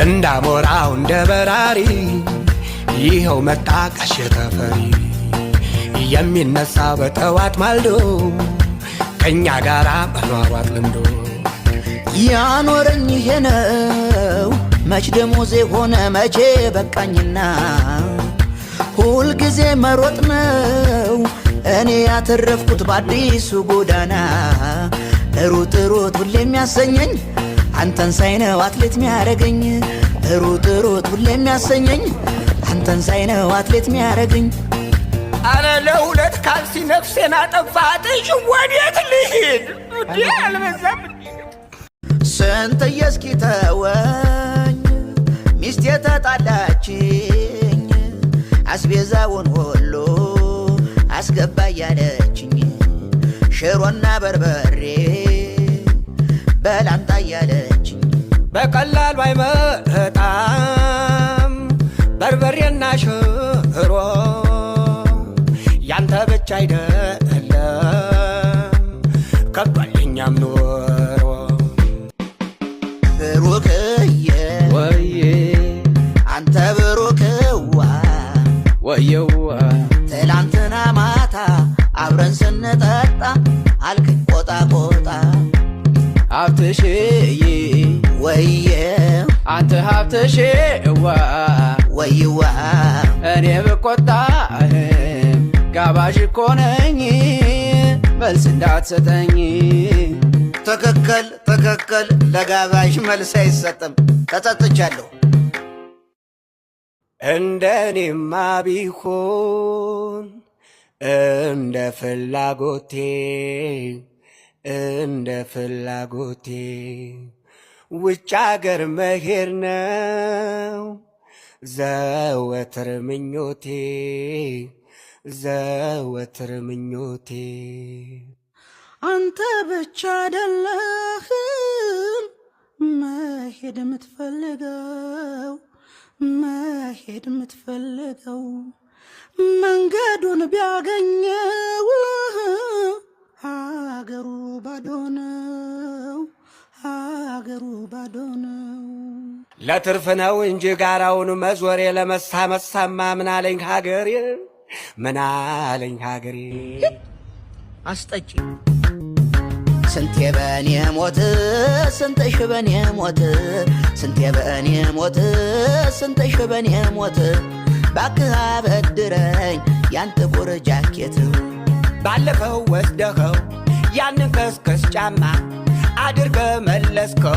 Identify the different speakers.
Speaker 1: እንዳሞራው እንደ በራሪ ይኸው መጣ ጋሼ ተፈሪ የሚነሳ በጠዋት ማልዶ ከኛ ጋራ መሯሯጥ ልምዶ
Speaker 2: ያኖረኝ ይሄ ነው መች ደሞዜ ሆነ መቼ በቃኝና ሁል ጊዜ መሮጥ ነው እኔ ያተረፍኩት በአዲሱ ጎዳና ሩጥ ሩጥ ሁሌ የሚያሰኘኝ አንተን ሳይነው አትሌት ሚያረገኝ ሩጥ ሩጥ ሁሌ የሚያሰኘኝ አንተን ሳይነው አትሌት ሚያረገኝ
Speaker 1: አረ ለሁለት ካልሲ ነፍሴን አጠፋትሽ ወዴት ልሂድ እንዴ አልበዛም
Speaker 2: ስንት እስኪ ተወኝ ሚስቴ ተጣላችኝ አስቤዛውን ሁሉ አስገባ ያለችኝ ሽሮና በርበሬ በላምጣ ያለችኝ
Speaker 1: በቀላሉ አይመጣም በርበሬና ሽሮ ያንተ ብቻ አይደለም ከጓደኛም ኖሮ
Speaker 2: ብሩክዬ
Speaker 1: ወዬ
Speaker 2: አንተ ብሩክዋ
Speaker 1: ወየዋ
Speaker 2: ትላንትና ማታ አብረን ስንጠጣ አልከኝ ቆጣ ቆጣ
Speaker 1: ሀብትሽዬ
Speaker 2: ወየ
Speaker 1: አንተ ሀብትሽዋ
Speaker 2: ወይዋ
Speaker 1: እኔ ብቆጣህም ጋባዥ እኮ ነኝ መልስ እንዳትሰጠኝ
Speaker 2: ትክክል ትክክል ለጋባዥ መልስ አይሰጥም ተጸጽቻለሁ
Speaker 1: እንደኔማ ቢሆን እንደ ፍላጎቴ ውጭ አገር መሄድ ነው ዘወትር ምኞቴ
Speaker 2: አንተ ብቻ አይደለህም መሄድ የምትፈልገው መንገዱን ቢያገኘው ሀገሩ ባዶ ነው
Speaker 1: ለትርፍ ነው እንጂ ጋራውን መዞሬ ለመሳመሳማ ምናለኝ ሀገሬ
Speaker 2: አስጠጪ ስንቴ በኔ ሞት ስንትሽ በኔ ሞት ስንቴ በኔ ሞት ስንትሽ በኔ ሞት ባክህ አበድረኝ ያን ጥቁር ጃኬት
Speaker 1: ባለፈው ወስደኸው ያንን ከስከስ ጫማ አድርገ መለስከው